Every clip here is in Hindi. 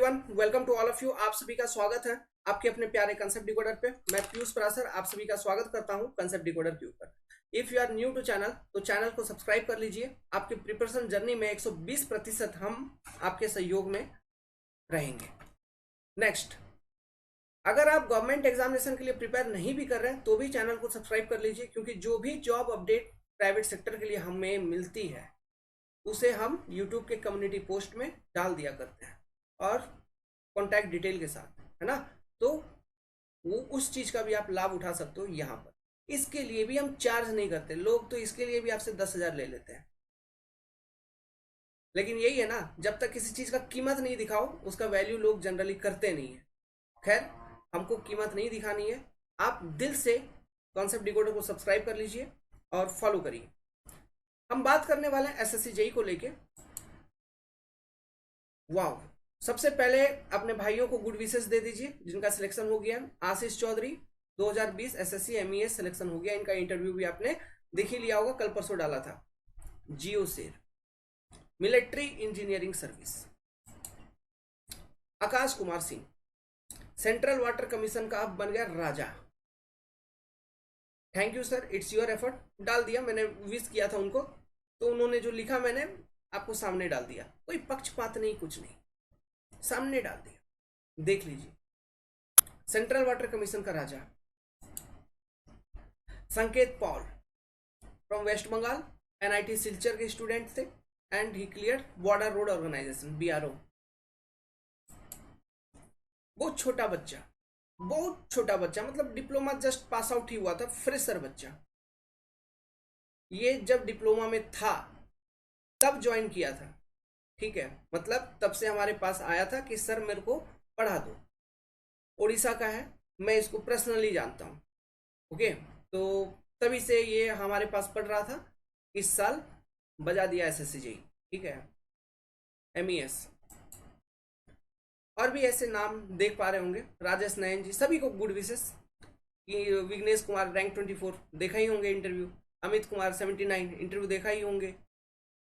Everyone, welcome to all of you. आप सभी का स्वागत है आपके अपने प्यारे कंसेप्ट डिकोडर पे। मैं पीयूष परासर आप सभी का स्वागत करता हूं कंसेप्ट डिकोडर के ऊपर। If you are new to channel तो चैनल को सब्सक्राइब कर लीजिए। आपकी प्रिपरेशन जर्नी में 120% हम आपके सहयोग में रहेंगे। नेक्स्ट, अगर आप गवर्नमेंट एग्जामिनेशन के लिए प्रिपेयर नहीं भी कर रहे हैं तो भी चैनल को सब्सक्राइब कर लीजिए, क्योंकि जो भी जॉब अपडेट प्राइवेट सेक्टर के लिए हमें मिलती है उसे हम यूट्यूब के कम्युनिटी पोस्ट में डाल दिया करते हैं और कॉन्टैक्ट डिटेल के साथ, है ना। तो वो उस चीज का भी आप लाभ उठा सकते हो यहाँ पर। इसके लिए भी हम चार्ज नहीं करते। लोग तो इसके लिए भी आपसे 10,000 ले लेते हैं, लेकिन यही है ना, जब तक किसी चीज का कीमत नहीं दिखाओ उसका वैल्यू लोग जनरली करते नहीं है। खैर, हमको कीमत नहीं दिखानी है। आप दिल से कॉन्सेप्ट डिकोडर को सब्सक्राइब कर लीजिए और फॉलो करिए। हम बात करने वाले हैं एसएससी जेई को लेके। वाह, सबसे पहले अपने भाइयों को गुड विशेस दे दीजिए जिनका सिलेक्शन हो गया। Ashish Chaudhary 2020 SSC MES selection हो गया। इनका इंटरव्यू भी आपने देख ही लिया होगा, कल परसों डाला था। जियो शेर military engineering service. Akash Kumar Singh central water commission का अब बन गया राजा। Thank you sir, it's your effort. डाल दिया मैंने, विश किया था उनको तो उन्होंने जो लिखा मैंने आपको सामने डाल दिया। कोई पक्षपात नहीं, कुछ नहीं, सामने डाल दिया, देख लीजिए। सेंट्रल वाटर कमीशन का राजा Sanket Paul from west Bengal, NIT Silchar के स्टूडेंट थे and he clear border road organisation BRO. बहुत छोटा बच्चा, बहुत छोटा बच्चा, मतलब डिप्लोमा जस्ट पास आउट ही हुआ था, फ्रेशर बच्चा। ये जब डिप्लोमा में था तब ज्वाइन किया था, ठीक है। मतलब तब से हमारे पास आया था कि सर मेरे को पढ़ा दो। उड़ीसा का है, मैं इसको पर्सनली जानता हूँ, ओके। तो तभी से ये हमारे पास पढ़ रहा था। इस साल बजा दिया एसएससी जेई, ठीक है, एमईएस। और भी ऐसे नाम देख पा रहे होंगे, राजेश नयन जी, सभी को good wishes. Vignesh Kumar rank 24 देखा ही होंगे इंटरव्यू। अमित कुमार 79 इंटरव्यू देखा ही होंगे।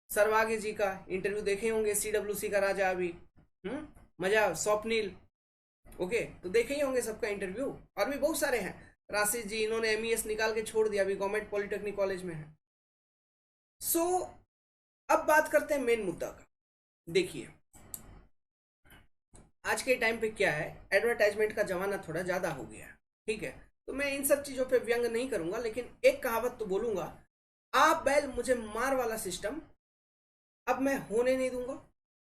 सरवागे जी का इंटरव्यू देखे होंगे, सीडब्ल्यूसी का राजा अभी। मजा। स्वप्निल, ओके, तो देखे ही होंगे सबका इंटरव्यू। और भी बहुत सारे हैं। राशि जी, इन्होंने एमईएस निकाल के छोड़ दिया, अभी गवर्नमेंट पॉलिटेक्निक कॉलेज में है। सो अब बात करते हैं मेन मुद्दा का। देखिए, आज के टाइम पे क्या है, एडवर्टाइजमेंट का जमाना थोड़ा ज्यादा हो गया है, ठीक है। तो मैं इन सब चीजों पे व्यंग नहीं करूंगा, लेकिन एक कहावत तो बोलूंगा, आप बैल मुझे मार वाला सिस्टम अब मैं होने नहीं दूंगा।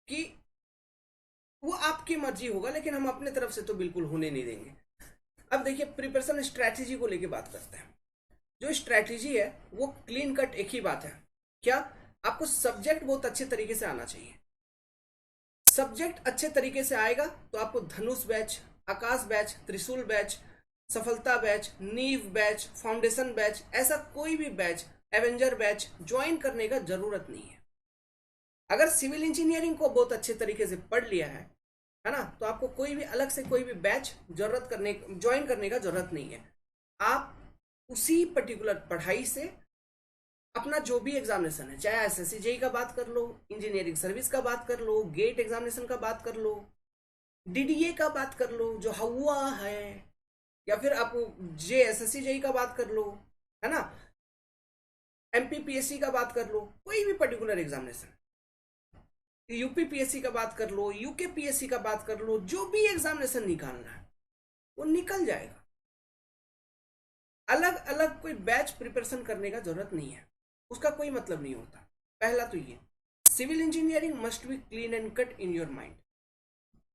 कि वो आपकी मर्जी होगा, लेकिन हम अपने तरफ से तो बिल्कुल होने नहीं देंगे। अब देखिए, प्रिपरेशन स्ट्रैटेजी को लेके बात करते हैं। जो स्ट्रैटेजी है वो क्लीन कट एक ही बात है। क्या? आपको सब्जेक्ट बहुत अच्छे तरीके से आना चाहिए। सब्जेक्ट अच्छे तरीके से आएगा तो आपको धनुष बैच, आकाश बैच, त्रिशूल बैच, सफलता बैच, नीव बैच, फाउंडेशन बैच, ऐसा कोई भी बैच, एवेंजर बैच ज्वाइन करने का जरूरत नहीं है। अगर सिविल इंजीनियरिंग को बहुत अच्छे तरीके से पढ़ लिया है ना, तो आपको कोई भी अलग से कोई भी बैच ज्वाइन करने का जरूरत नहीं है। आप उसी पर्टिकुलर पढ़ाई से अपना जो भी एग्जामिनेशन है, चाहे एसएससी जेई का बात कर लो, इंजीनियरिंग सर्विस का बात कर लो, गेट एग्जामिनेशन का बात कर लो, डीडीए का बात कर लो जो हुआ है, या फिर आप जे एसएससी जेई का बात कर लो, है ना, एमपीपीएससी का बात कर लो, कोई भी पर्टिकुलर एग्जामिनेशन, यूपीपीएससी का बात कर लो, यूकेपीएससी का बात कर लो, जो भी एग्जामिनेशन निकालना है वो निकल जाएगा। अलग अलग कोई बैच प्रिपरेशन करने का जरूरत नहीं है, उसका कोई मतलब नहीं होता। पहला तो ये, civil engineering must be clean and cut in your mind.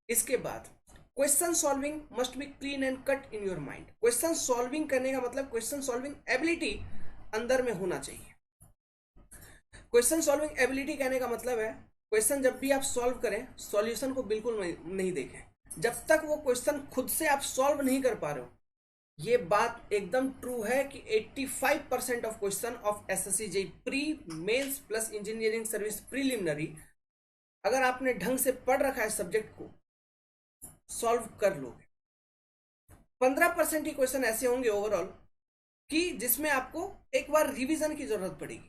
इसके बाद question solving must be clean and cut in your mind. Question solving करने का मतलब क्वेश्चन सॉल्विंग एबिलिटी अंदर में होना चाहिए। क्वेश्चन सॉल्विंग एबिलिटी कहने का मतलब है, क्वेश्चन जब भी आप सॉल्व करें, सॉल्यूशन को बिल्कुल नहीं देखें जब तक वो क्वेश्चन खुद से आप सॉल्व नहीं कर पा रहे हो। ये बात एकदम ट्रू है कि 85% of question of SSC JE pre mains plus engineering service preliminary, अगर आपने ढंग से पढ़ रखा है सब्जेक्ट को, सॉल्व कर लोगे। 15% ही क्वेश्चन ऐसे होंगे ओवरऑल कि जिसमें आपको एक बार रिवीजन की जरूरत पड़ेगी।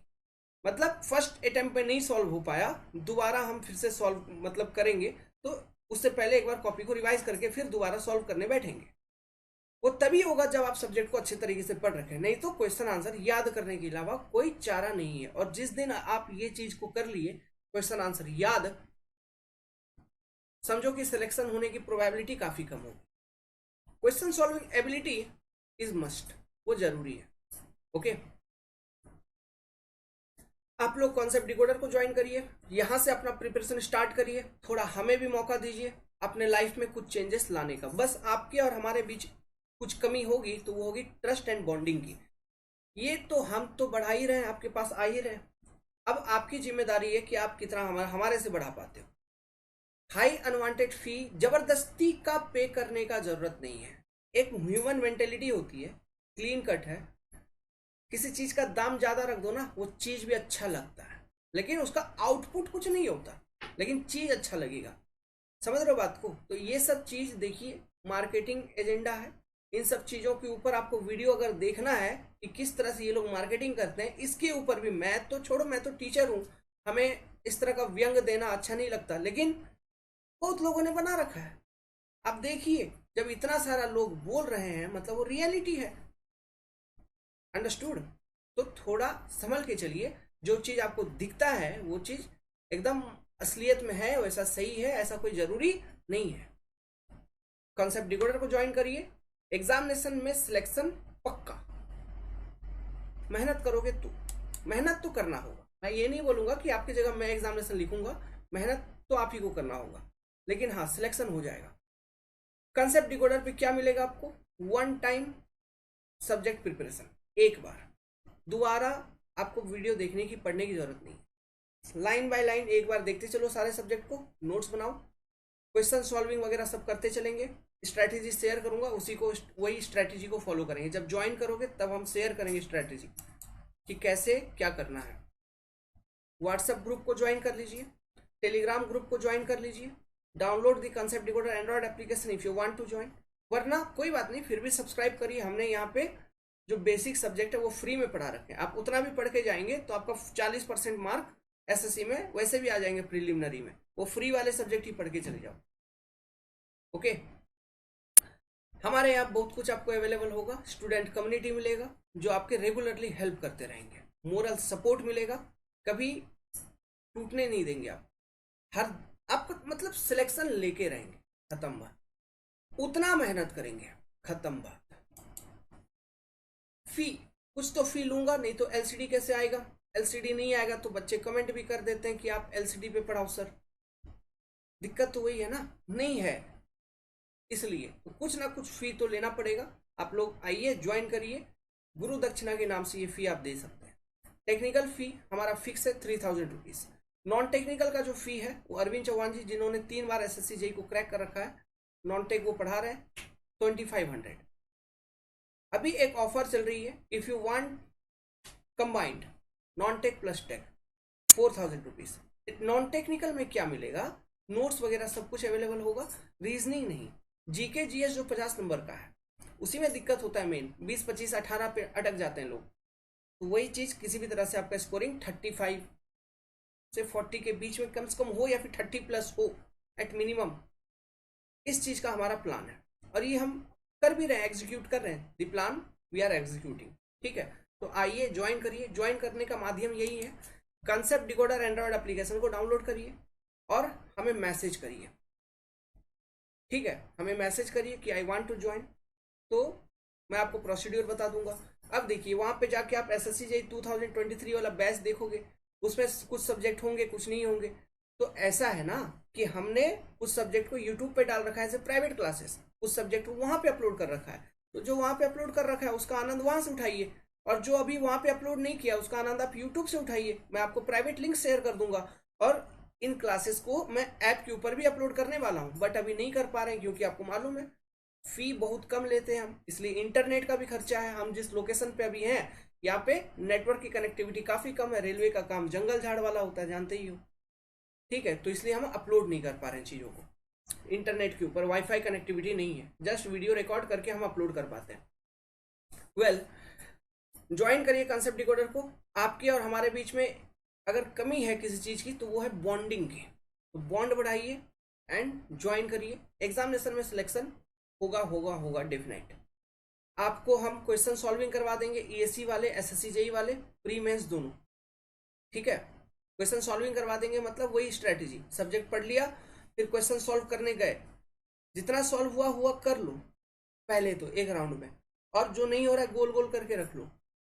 मतलब फर्स्ट अटेम्प्ट में नहीं सॉल्व हो पाया, दोबारा हम फिर से सॉल्व मतलब करेंगे, तो उससे पहले एक बार कॉपी को रिवाइज करके फिर दोबारा सॉल्व करने बैठेंगे। वो तभी होगा जब आप सब्जेक्ट को अच्छे तरीके से पढ़ रखें, नहीं तो क्वेश्चन आंसर याद करने के अलावा कोई चारा नहीं है। और जिस दिन आप ये चीज को कर लिए, क्वेश्चन आंसर याद, समझो कि सिलेक्शन होने की प्रोबेबिलिटी काफी कम होगी। Question solving ability is must, वो जरूरी है। ओके, आप लोग कॉन्सेप्ट डिकोडर को ज्वाइन करिए, यहां से अपना प्रिपरेशन स्टार्ट करिए, थोड़ा हमें भी मौका दीजिए अपने लाइफ में कुछ चेंजेस लाने का। बस आपके और हमारे बीच कुछ कमी होगी तो वो होगी ट्रस्ट एंड बॉन्डिंग की। ये तो हम तो बढ़ा ही रहे हैं, आपके पास आ ही रहे हैं। अब आपकी जिम्मेदारी है कि आप कितना हमारे से बढ़ा पाते हो। हाई अनवांटेड फी जबरदस्ती का पे करने का जरूरत नहीं है। एक ह्यूमन मेंटेलिटी होती है, क्लीन कट है। किसी चीज का दाम ज्यादा रख दो ना, वो चीज भी अच्छा लगता है, लेकिन उसका आउटपुट कुछ नहीं होता, लेकिन चीज अच्छा लगेगा। समझ रहे हो बात को? तो ये सब चीज देखिए, मार्केटिंग एजेंडा है। इन सब चीजों के ऊपर आपको वीडियो अगर देखना है कि किस तरह से ये लोग मार्केटिंग करते हैं, इसके ऊपर भी, मैं तो छोड़ो, मैं तो टीचर हूं, हमें इस तरह का व्यंग देना अच्छा नहीं लगता, लेकिन बहुत लोगों ने बना रखा है। आप देखिए, जब इतना सारा लोग बोल रहे हैं, मतलब वो रियलिटी है। अंडरस्टूड? तो थोड़ा संभल के चलिए। जो चीज आपको दिखता है वो चीज एकदम असलियत में है, वैसा सही है, ऐसा कोई जरूरी नहीं है। कॉन्सेप्ट डिकोडर को ज्वाइन करिए, एग्जामिनेशन में सिलेक्शन पक्का। मेहनत करोगे तो, मेहनत तो करना होगा। मैं ये नहीं बोलूंगा कि आपकी जगह मैं एग्जामिनेशन लिखूंगा, मेहनत तो आप ही को करना होगा, लेकिन हाँ, सिलेक्शन हो जाएगा। कॉन्सेप्ट डिकोडर पे क्या मिलेगा आपको? वन टाइम सब्जेक्ट प्रिपरेशन, एक बार, दोबारा आपको वीडियो देखने की, पढ़ने की जरूरत नहीं। लाइन बाय लाइन एक बार देखते चलो सारे सब्जेक्ट को, नोट्स बनाओ, क्वेश्चन सॉल्विंग वगैरह सब करते चलेंगे। स्ट्रैटेजी शेयर करूंगा, उसी को, वही स्ट्रैटेजी को फॉलो करेंगे। जब ज्वाइन करोगे तब हम शेयर करेंगे स्ट्रैटेजी कि कैसे क्या करना है। व्हाट्सएप ग्रुप को ज्वाइन कर लीजिए, टेलीग्राम ग्रुप को ज्वाइन कर लीजिए, download the concept decoder android application if you want to join. वरना कोई बात नहीं, फिर भी सब्सक्राइब करिए। हमने यहाँ पे जो बेसिक सब्जेक्ट है वो फ्री में पढ़ा रखे हैं। आप उतना भी पढ़ के जाएंगे तो आपका 40% मार्क एसएससी में वैसे भी आ जाएंगे, प्रीलिमिनरी में। वो फ्री वाले सब्जेक्ट ही पढ़ के चले जाओ। ओके, हमारे यहाँ बहुत कुछ आपको अवेलेबल होगा। स्टूडेंट कम्युनिटी मिलेगा जो आपके रेगुलरली हेल्प करते रहेंगे, मोरल सपोर्ट मिलेगा, कभी टूटने नहीं देंगे आप। हर आपको मतलब सिलेक्शन लेके रहेंगे, खत्म बात। उतना मेहनत करेंगे, खत्म बात। फी, कुछ तो फी लूंगा, नहीं तो एलसीडी कैसे आएगा? एलसीडी नहीं आएगा तो बच्चे कमेंट भी कर देते हैं कि आप एलसीडी पे पढ़ाओ सर। दिक्कत तो वही है ना, नहीं है, इसलिए तो कुछ ना कुछ फी तो लेना पड़ेगा। आप लोग आइए, ज्वाइन करिए, गुरु दक्षिणा के नाम से ये फी आप दे सकते हैं। टेक्निकल फी हमारा फिक्स है 3000 रुपीज। नॉन टेक्निकल का जो फी है वो अरविंद चौहान जी, जिन्होंने 3 बार एसएससी जेई को क्रैक कर रखा है, नॉन टेक वो पढ़ा रहे हैं, 2500। अभी एक ऑफर चल रही है, if you want combined non tech plus tech, 4000 rupees. Non technical में क्या मिलेगा? नोट्स वगैरह सब कुछ अवेलेबल होगा, रीजनिंग नहीं, जीके जीएस जो 50 नंबर का है उसी में दिक्कत होता है मेन, 20 25 18 पे अटक जाते हैं लोग। तो वही चीज किसी भी तरह से आपका स्कोरिंग 35 से 40 के बीच में कम से कम हो, या फिर 30 प्लस हो एट मिनिमम। इस चीज का हमारा प्लान है और ये हम कर भी रहे हैं, एग्जीक्यूट कर रहे हैं। The plan we are executing. ठीक है, तो आइए ज्वाइन करिए। ज्वाइन करने का माध्यम यही है, कॉन्सेप्ट डिकोडर एंड्रॉइड एप्लीकेशन को डाउनलोड करिए और हमें मैसेज करिए। ठीक है, हमें मैसेज करिए कि आई वांट टू ज्वाइन, तो मैं आपको प्रोसीड्यूर बता दूंगा। अब देखिए, वहां पे जाके आप एसएससी जेईई 2023 वाला बैच देखोगे, उसमें कुछ सब्जेक्ट होंगे, कुछ नहीं होंगे। तो ऐसा है ना कि हमने उस सब्जेक्ट को यूट्यूब पे डाल रखा है एज ए प्राइवेट क्लासेस, उस सब्जेक्ट को वहां पे अपलोड कर रखा है। तो जो वहां पे अपलोड कर रखा है उसका आनंद वहां से उठाइए, और जो अभी वहां पे अपलोड नहीं किया उसका आनंद आप यूट्यूब से उठाइए। मैं आपको प्राइवेट लिंक शेयर कर दूंगा, और इन क्लासेस को मैं ऐप के ऊपर भी अपलोड करने वाला हूँ, बट अभी नहीं कर पा रहे हैं क्योंकि आपको मालूम है फी बहुत कम लेते हैं हम, इसलिए इंटरनेट का भी खर्चा है। हम जिस लोकेशन पे अभी हैं यहाँ पे नेटवर्क की कनेक्टिविटी काफी कम है, रेलवे का काम जंगल झाड़ वाला होता है, जानते ही हो। ठीक है, तो इसलिए हम अपलोड नहीं कर पा रहे हैं चीजों को इंटरनेट के ऊपर, वाईफाई कनेक्टिविटी नहीं है, जस्ट वीडियो रिकॉर्ड करके हम अपलोड कर पाते हैं। वेल, ज्वाइन करिए कॉन्सेप्ट डिकोडर को। आपके और हमारे बीच में अगर कमी है किसी चीज की तो वो है बॉन्डिंग की, तो बॉन्ड बढ़ाइए, एंड ज्वाइन करिए। एग्जामिनेशन में सिलेक्शन होगा होगा होगा डेफिनेट। आपको हम क्वेश्चन सॉल्विंग करवा देंगे, ईएससी वाले, एसएससी जेई वाले, प्री मेंस दोनों, ठीक है। क्वेश्चन सॉल्विंग करवा देंगे, मतलब वही स्ट्रेटेजी, सब्जेक्ट पढ़ लिया फिर क्वेश्चन सॉल्व करने गए, जितना सॉल्व हुआ हुआ कर लो पहले तो एक राउंड में, और जो नहीं हो रहा है गोल गोल करके रख लो,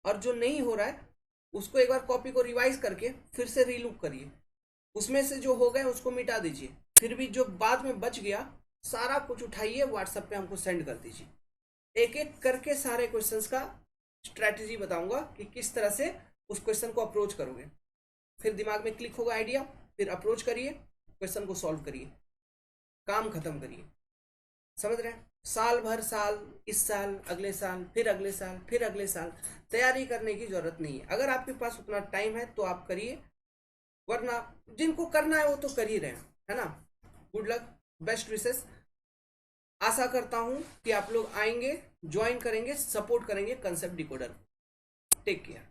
और जो नहीं हो रहा है उसको एक बार कॉपी को रिवाइज करके फिर से रीलुक करिए, उसमें से जो हो गए उसको मिटा दीजिए, फिर भी जो बाद में बच गया सारा कुछ उठाइए, व्हाट्सएप पे हमको सेंड कर दीजिए। एक एक करके सारे क्वेश्चंस का स्ट्रैटेजी बताऊंगा कि किस तरह से उस क्वेश्चन को अप्रोच करोगे, फिर दिमाग में क्लिक होगा आइडिया, फिर अप्रोच करिए, क्वेश्चन को सॉल्व करिए, काम खत्म करिए। समझ रहे हैं? साल भर, साल, इस साल, अगले साल, फिर अगले साल, फिर अगले साल तैयारी करने की जरूरत नहीं है। अगर आपके पास उतना टाइम है तो आप करिए, वरना जिनको करना है वो तो कर ही रहे हैं, है ना। Good luck, best wishes. आशा करता हूं कि आप लोग आएंगे, ज्वाइन करेंगे, सपोर्ट करेंगे कंसेप्ट डिकोडर। Take care.